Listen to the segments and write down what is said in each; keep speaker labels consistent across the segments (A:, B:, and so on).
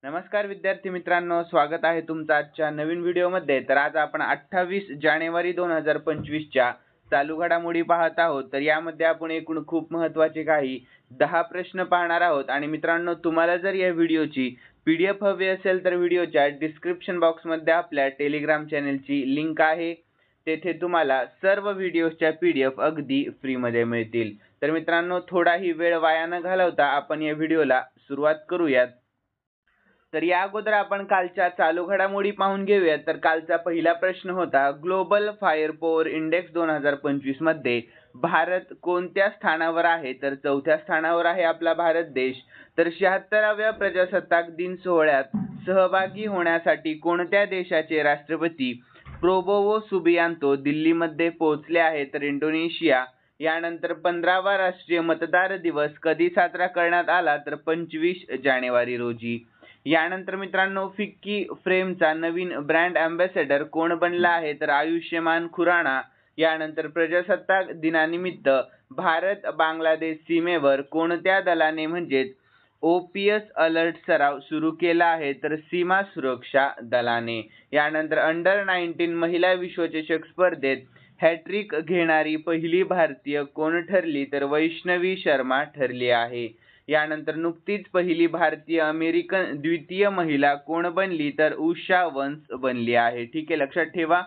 A: नमस्कार विद्यार्थी मित्रांनो, स्वागत आहे तुमचं आजच्या नवीन व्हिडिओमध्ये। तर आज आपण 28 जानेवारी 2025 च्या चालू घडामोडी पाहत आहोत। तर यामध्ये आपण एकूण खूप महत्त्वाचे काही 10 प्रश्न पाहणार आहोत। आणि मित्रांनो, तुम्हाला जर या व्हिडिओची PDF हवी असेल तर व्हिडिओच्या डिस्क्रिप्शन बॉक्समध्ये आपल्या टेलिग्राम चॅनलची लिंक आहे, तेथे तुम्हाला सर्व व्हिडिओच्या PDF अगदी फ्रीमध्ये मिळतील। तर मित्रांनो, थोडाही वेळ वाया न घालवता आपण या व्हिडिओला सुरुवात करूयात। तर या अगोदर आपण कालच्या चालू घडामोडी पाहून घेऊयात। तर कालचा पहिला प्रश्न होता, ग्लोबल फायर पॉवर इंडेक्स 2025 मध्ये भारत कोणत्या स्थानावर आहे? तर चौथ्या स्थानावर आहे आपला भारत देश। तर 76व्या प्रजासत्ताक दिन सोहळ्यात सहभागी होण्यासाठी कोणत्या देशाचे राष्ट्रपती प्रोबोवो सुबियांतो दिल्लीमध्ये पोहोचले आहे? तर इंडोनेशिया। यानंतर 15वा राष्ट्रीय मतदार दिवस कधी साजरा करण्यात आला? तर 25 जानेवारी रोजी। यानंतर मित्रांनो, फिक्की फ्रेमचा नवीन ब्रँड अँबॅसेडर कोण बनला आहे? तर आयुष्यमान खुराना। यानंतर प्रजासत्ताक दिनानिमित्त भारत बांगलादेश सीमेवर कोणत्या दलाने म्हणजेच OPS अलर्ट सराव सुरू केला आहे? तर सीमा सुरक्षा दलाने। यानंतर अंडर 19 महिला विश्वचषक स्पर्धेत हॅट्रिक घेणारी पहिली भारतीय कोण ठरली? तर वैष्णवी शर्मा ठरली आहे। यानंतर नुकतीच पहिली भारतीय अमेरिकन द्वितीय महिला कोण बनली? तर उषा वंश बनली आहे। ठीक आहे, लक्षात ठेवा।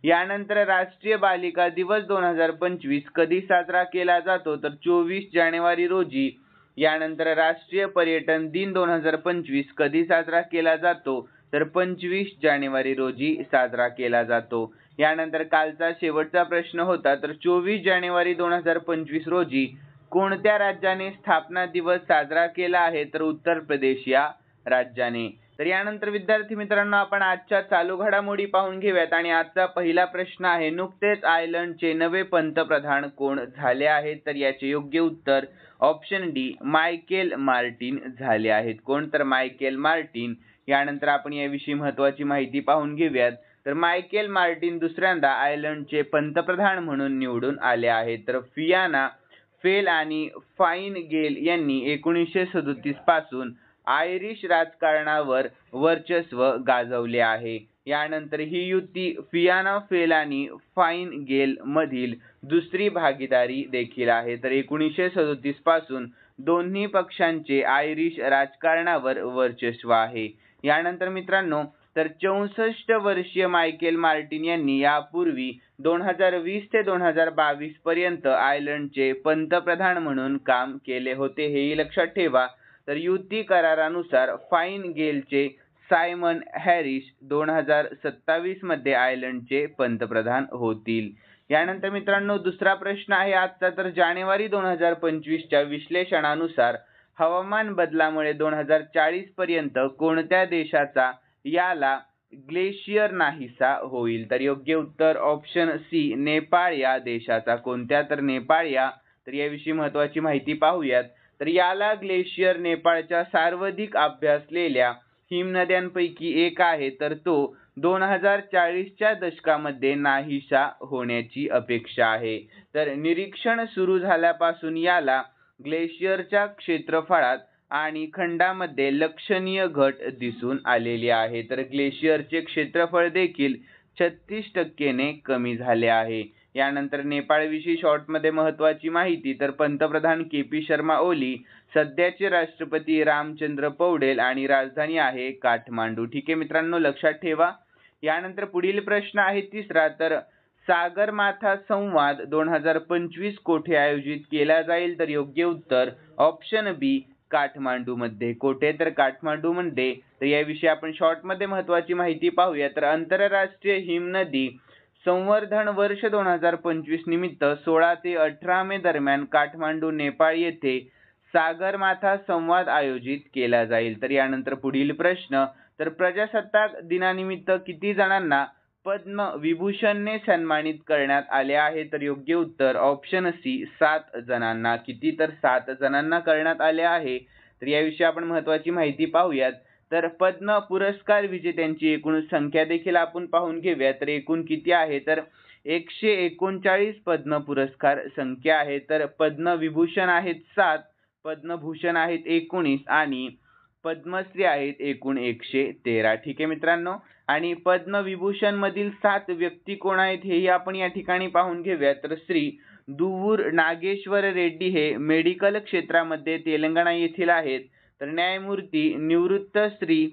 A: यानंतर राष्ट्रीय बालिका दिवस 2025 कधी साजरा केला जातो? तर 24 जानेवारी रोजी। यानंतर राष्ट्रीय पर्यटन दिन 2025 कधी साजरा केला जातो? तर 25 जानेवारी रोजी साजरा केला जातो। यानंतर कालचा शेवटचा प्रश्न होता, तर 24 जानेवारी 2025 रोजी कोणत्या राज्याने स्थापना दिवस साजरा केला आहे? तर उत्तर प्रदेश या राज्याने। तर यानंतर विद्यार्थी मित्रांनो, आपण आजच्या चालू घडामोडी पाहून घेऊयात। आणि आजचा पहिला प्रश्न आहे, नुकतेच आयर्लंडचे नवे पंतप्रधान कोण झाले आहेत? तर याचे योग्य उत्तर ऑप्शन डी, मायकेल मार्टिन झाले आहेत। कोण? तर मायकेल मार्टिन। यानंतर आपण याविषयी महत्त्वाची माहिती पाहून घेऊयात। तर मायकेल मार्टिन दुसऱ्यांदा आयर्लंडचे पंतप्रधान म्हणून निवडून आले आहेत। तर फियाना फेल आणि फाईन गेल यांनी 1937 पासून आयरिश राजकारणावर वर्चस्व गाजवले आहे। यानंतर ही युती फियाना फेल आणि फाईन गेल मधील दुसरी भागीदारी देखील आहे। तर 1937 पासून दोन्ही पक्षांचे आयरिश राजकारणावर वर्चस्व आहे। यानंतर मित्रांनो, तर 64 वर्षीय मायकेल मार्टिन यांनी यापूर्वी 2020 ते 2022 पर्यंत आयर्लंडचे पंतप्रधान म्हणून काम केले होते, हेही लक्षात ठेवा। तर युती करारानुसार फाईन गेलचे सायमन हॅरिस 2027 मध्ये आयर्लंडचे पंतप्रधान होतील। यानंतर मित्रांनो, दुसरा प्रश्न आहे आजचा, तर जानेवारी 2025 च्या विश्लेषणानुसार हवामान बदलामुळे 2040 पर्यंत कोणत्या देशाचा याला ग्लेशियर नाहीसा होईल? तर योग्य उत्तर ऑप्शन सी, नेपाळ या देशाचा। कोणत्या? तर नेपाळ या। तर याविषयी महत्त्वाची माहिती पाहूयात। तर याला ग्लेशियर नेपाळच्या सर्वाधिक अभ्यासलेल्या हिमनद्यांपैकी एक आहे। तर तो 2040 च्या दशकामध्ये नाहीसा होण्याची अपेक्षा आहे। तर निरीक्षण सुरू झाल्यापासून याला ग्लेशियरच्या क्षेत्रफळात आणि खंडामध्ये लक्षणीय घट दिसून आलेली आहे। तर ग्लेशियरचे क्षेत्रफळ देखील 36% ने कमी झाले आहे। यानंतर नेपाळविषयी शॉर्टमध्ये महत्त्वाची माहिती, तर पंतप्रधान KP शर्मा ओली, सध्याचे राष्ट्रपती रामचंद्र पौडेल आणि राजधानी आहे काठमांडू। ठीक आहे मित्रांनो, लक्षात ठेवा। यानंतर पुढील प्रश्न आहे तिसरा, तर सागरमाथा संवाद 2025 कोठे आयोजित केला जाईल? तर योग्य उत्तर ऑप्शन बी, काठमांडू मध्ये। कोठे? तर काठमांडू मध्ये। तर याविषयी आपण शॉर्टमध्ये महत्त्वाची माहिती पाहूया। तर आंतरराष्ट्रीय हिमनदी संवर्धन वर्ष 2025 निमित्त 16 ते 18 मे दरम्यान काठमांडू नेपाळ येथे सागरमाथा संवाद आयोजित केला जाईल। तर यानंतर पुढील प्रश्न, तर प्रजासत्ताक दिनानिमित्त किती जणांना पद्म विभूषणने सन्मानित करण्यात आले आहे? तर योग्य उत्तर ऑप्शन सी, 7 जणांना। किती? तर 7 जणांना करण्यात आले आहे। तर याविषयी आपण महत्त्वाची माहिती पाहूयात। तर पद्म पुरस्कार विजेत्यांची एकूण संख्या देखील आपण पाहून घेऊया। तर एकूण किती आहे? तर 139 पद्म पुरस्कार संख्या आहे। तर पद्म विभूषण आहेत 7, पद्मभूषण आहेत 19 आणि पद्मश्री आहेत एकूण 113. ठीक आहे मित्रांनो. आणि पद्मविभूषण मधील 7 व्यक्ती कोण आहेत हेही आपण या ठिकाणी पाहून घेऊया. तर श्री दुव्वूर नागेश्वर रेड्डी हे मेडिकल क्षेत्रामध्ये तेलंगणा येथील आहेत. तर न्यायमूर्ती निवृत्त श्री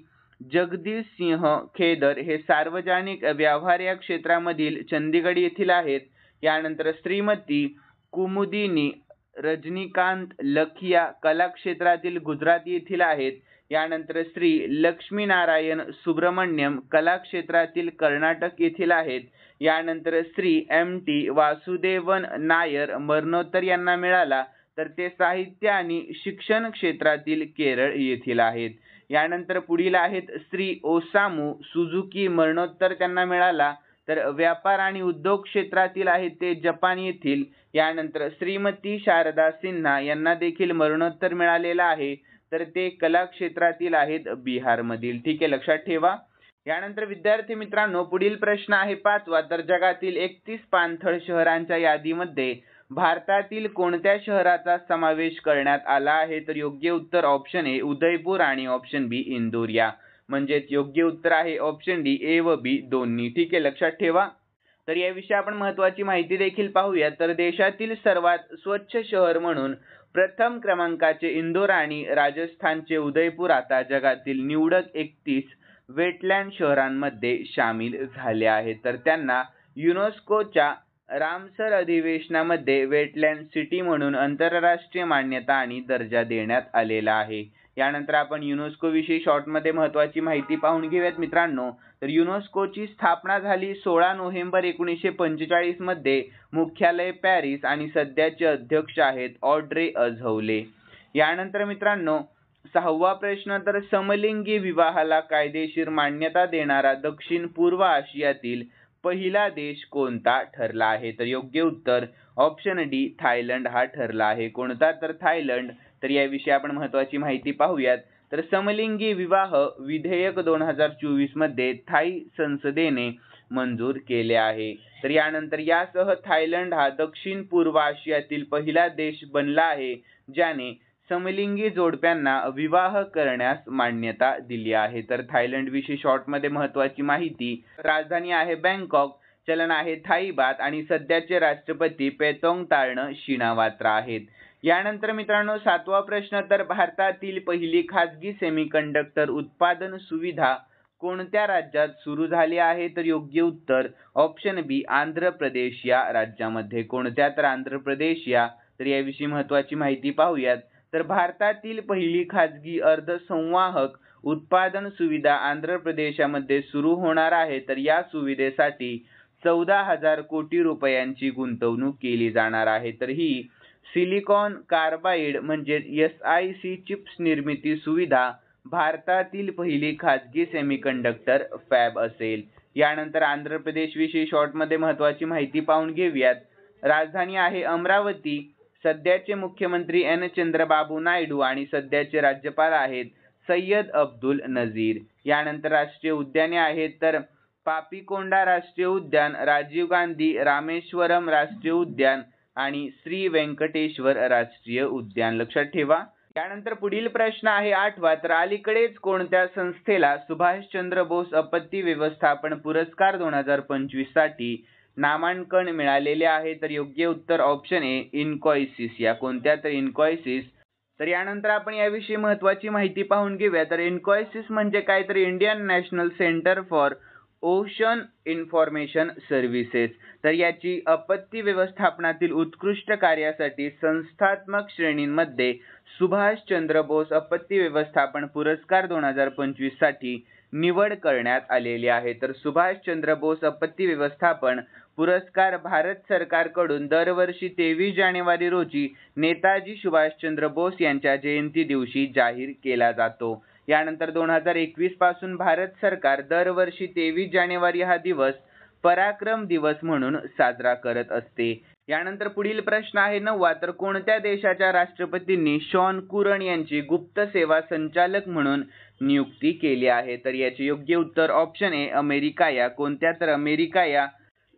A: जगदीश सिंह खेदर हे सार्वजनिक व्यवहार या क्षेत्रामधील चंदीगड येथील आहेत. यानंतर श्रीमती कुमुदिनी रजनीकांत लखिया कला क्षेत्रातील गुजरात येथील आहेत. यानंतर श्री लक्ष्मीनारायण सुब्रमण्यम कला क्षेत्रातील कर्नाटक येथील आहेत. यानंतर श्री MT वासुदेवन नायर मरणोत्तर यांना मिळाला, तर ते साहित्य आणि शिक्षण क्षेत्रातील केरळ येथील आहेत. यानंतर पुढील आहेत श्री ओसामू सुझुकी मरणोत्तर त्यांना मिळाला, तर व्यापार आणि उद्योग क्षेत्रातील आहेत ते जपान येथील. यानंतर श्रीमती शारदा सिन्हा यांना देखील मरणोत्तर मिळालेला आहे, तर ते कला क्षेत्रातील आहेत बिहार मधील. ठीक आहे, लक्षात ठेवा. यानंतर विद्यार्थी मित्रांनो पुढील प्रश्न आहे 5वा. तर जगातील 31 पाणथळ शहरांच्या यादीमध्ये भारतातील कोणत्या शहराचा समावेश करण्यात आला आहे? तर योग्य उत्तर ऑप्शन ए उदयपूर आणि ऑप्शन बी इंदोरिया. म्हणजेच योग्य उत्तर आहे ऑप्शन डी ए व बी दोन्ही. ठीक आहे, लक्षात ठेवा. तर याविषयी आपण महत्त्वाची माहिती देखील पाहूया. तर देशातील सर्वात स्वच्छ शहर म्हणून प्रथम क्रमांकाचे इंदोर आणि राजस्थानचे उदयपूर आता जगातील निवडक 31 वेटलँड शहरांमध्ये सामील झाले आहेत. तर त्यांना युनेस्कोच्या रामसर अधिवेशनामध्ये वेटलँड सिटी म्हणून आंतरराष्ट्रीय मान्यता आणि दर्जा देण्यात आलेला आहे. यानंतर आपण युनेस्को विषयी शॉर्ट मध्ये महत्त्वाची माहिती पाहून घेऊयात मित्रांनो. तर युनेस्कोची स्थापना झाली 16 नोव्हेंबर 1945 मध्ये. मुख्यालय पॅरिस आणि सध्याचे अध्यक्ष आहेत ऑड्रे अझौले. यानंतर मित्रांनो 6वा प्रश्न. तर समलिंगी विवाहाला कायदेशीर मान्यता देणारा दक्षिण पूर्व आशियातील पहिला देश कोणता ठरला आहे? तर योग्य उत्तर ऑप्शन डी थायलंड हा ठरला आहे. कोणता? तर थायलंड. तर याविषयी आपण महत्त्वाची माहिती पाहूयात. तर समलिंगी विवाह विधेयक 2024 मध्ये थाई संसदेने मंजूर केले आहे. तर यानंतर यासह थायलंड हा दक्षिण पूर्व आशियातील पहिला देश बनला आहे ज्याने समलिंगी जोडप्यांना विवाह करण्यास मान्यता दिली आहे. तर थायलंड विषयी शॉर्ट मध्ये महत्त्वाची माहिती. राजधानी आहे बँकॉक, चलन आहे थाई बात आणि सध्याचे राष्ट्रपती पेतोंग शिनावात्रा आहेत. यानंतर मित्रांनो 7वा प्रश्न. तर भारतातील पहिली खाजगी सेमीकंडक्टर उत्पादन सुविधा कोणत्या राज्यात सुरू झाली आहे? तर योग्य उत्तर ऑप्शन बी आंध्र प्रदेश या राज्यामध्ये. कोणत्या? तर आंध्र प्रदेश या. तर याविषयी महत्त्वाची माहिती पाहूयात. तर भारतातील पहिली खाजगी अर्धसंवाहक उत्पादन सुविधा आंध्र प्रदेशामध्ये सुरू होणार आहे. तर या सुविधेसाठी 14,000 कोटी रुपयांची गुंतवणूक केली जाणार आहे. तर ही सिलिकॉन कार्बाइड म्हणजे SiC चिप्स निर्मिती सुविधा भारतातील पहिली खाजगी सेमीकंडक्टर फॅब असेल. यानंतर आंध्र प्रदेश विषयी शॉर्ट मध्ये महत्त्वाची माहिती पाहून घेऊयात. राजधानी आहे अमरावती. सध्याचे मुख्यमंत्री N चंद्रबाबू नायडू आणि सध्याचे राज्यपाल आहेत सय्यद अब्दुल नजीर. यानंतर राष्ट्रीय उद्याने आहेत. तर पापीकोंडा राष्ट्रीय उद्यान, राजीव गांधी रामेश्वरम राष्ट्रीय उद्यान आणि श्री व्यंकटेश्वर राष्ट्रीय उद्यान. लक्षात ठेवा. यानंतर पुढील प्रश्न आहे 8वा. तर अलीकडेच कोणत्या संस्थेला सुभाषचंद्र बोस आपत्ती व्यवस्थापन पुरस्कार 2025 साठी नामांकन मिळालेले आहे? तर योग्य उत्तर ऑप्शन ए इन्कॉयसिस या. कोणत्या? तर इन्कॉयसिस. तर यानंतर आपण याविषयी महत्त्वाची माहिती पाहून घेऊया. तर इन्कॉयसिस म्हणजे काय? तर Indian national centre for ocean information services. तर याची आपत्ती व्यवस्थापनातील उत्कृष्ट कार्यासाठी संस्थात्मक श्रेणींमध्ये सुभाषचंद्र बोस आपत्ती व्यवस्थापन पुरस्कार 2025 साठी निवड करण्यात आलेली आहे. तर सुभाषचंद्र बोस आपत्ती व्यवस्थापन पुरस्कार भारत सरकारकडून दरवर्षी 23 जानेवारी रोजी नेताजी सुभाषचंद्र बोस यांच्या जयंती दिवशी जाहीर केला जातो. यानंतर 2021 पासून भारत सरकार दरवर्षी 23 जानेवारी हा दिवस पराक्रम दिवस म्हणून साजरा करत असते. यानंतर पुढील प्रश्न आहे 9वा. तर कोणत्या देशाच्या राष्ट्रपतींनी शॉन कुरन यांची गुप्त सेवा संचालक म्हणून नियुक्ती केली आहे? तर याचे योग्य उत्तर ऑप्शन ए अमेरिका या. कोणत्या? तर अमेरिका या.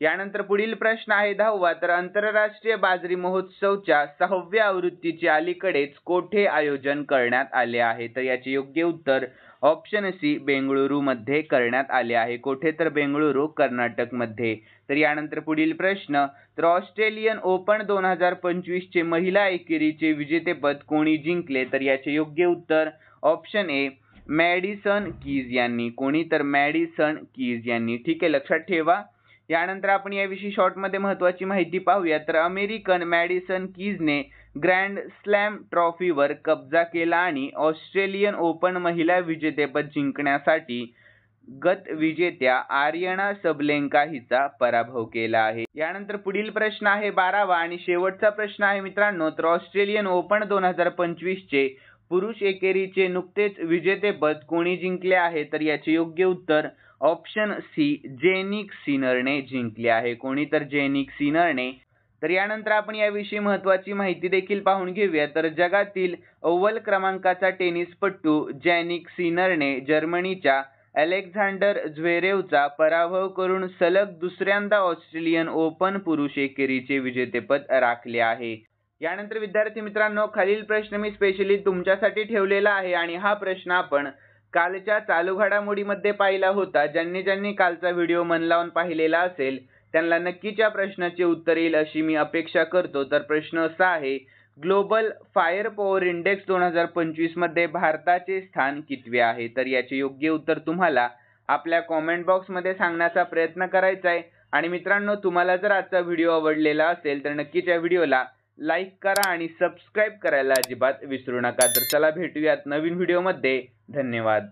A: यानंतर पुढील प्रश्न आहे 10वा, तर आंतरराष्ट्रीय बाजरी महोत्सवच्या 6व्या आवृत्तीचे अलीकडेच कोठे आयोजन करण्यात आले आहे? तर याचे योग्य उत्तर ऑप्शन सी बेंगळुरू मध्ये करण्यात आले आहे. कोठे? तर बेंगळुरू, कर्नाटक मध्ये. तर यानंतर पुढील प्रश्न, तर ऑस्ट्रेलियन ओपन 2025 चे महिला एकेरीचे विजेतेपद कोणी जिंकले? तर याचे योग्य उत्तर ऑप्शन ए मॅडिसन कीज यांनी. कोणी? तर मॅडिसन कीज यांनी. ठीक आहे, लक्षात ठेवा. यानंतर आपण याविषयी शॉर्टमध्ये महत्त्वाची माहिती पाहूया. तर अमेरिकन मॅडिसन कीजने ग्रँड स्लॅम ट्रॉफीवर कब्जा केला आणि ऑस्ट्रेलियन ओपन महिला विजेतेपद जिंकण्यासाठी गत विजेत्या आर्यना सबलेंका हिचा पराभव केला आहे. यानंतर पुढील प्रश्न आहे 12वा आणि शेवटचा प्रश्न आहे मित्रांनो, तर ऑस्ट्रेलियन ओपन 2025 चे पुरुष एकेरीचे नुकतेच विजेतेपद कोणी जिंकले आहे? तर याचे योग्य उत्तर ऑप्शन सी जेनिक सिनरने जिंकले आहे. कोणी? तर जेनिक सिनरने. तर यानंतर आपण याविषयी महत्त्वाची माहिती देखील पाहून घेऊया. तर जगातील अव्वल क्रमांकाचा टेनिसपटू जेनिक सिनरने जर्मनीच्या अलेक्झांडर झ्वेरेवचा पराभव करून सलग दुसऱ्यांदा ऑस्ट्रेलियन ओपन पुरुष एकेरीचे विजेतेपद राखले आहे. यानंतर विद्यार्थी मित्रांनो, खालील प्रश्न मी स्पेशली तुमच्यासाठी ठेवलेला आहे आणि हा प्रश्न आपण कालच्या चालू घडामोडीमध्ये पाहिला होता. ज्यांनी कालचा व्हिडिओ मन लावून पाहिलेला असेल त्यांना नक्कीच या प्रश्नाचे उत्तर येईल अशी मी अपेक्षा करतो. तर प्रश्न असा आहे, ग्लोबल फायर पॉवर इंडेक्स 2025 मध्ये भारताचे स्थान कितवे आहे? तर याचे योग्य उत्तर तुम्हाला आपल्या कॉमेंट बॉक्समध्ये सांगण्याचा प्रयत्न करायचा आहे. आणि मित्रांनो, तुम्हाला जर आजचा व्हिडिओ आवडलेला असेल तर नक्कीच या व्हिडिओला लाईक करा आणि सबस्क्राईब करायला अजिबात विसरू नका. तर चला भेटूयात नवीन व्हिडिओमध्ये. धन्यवाद.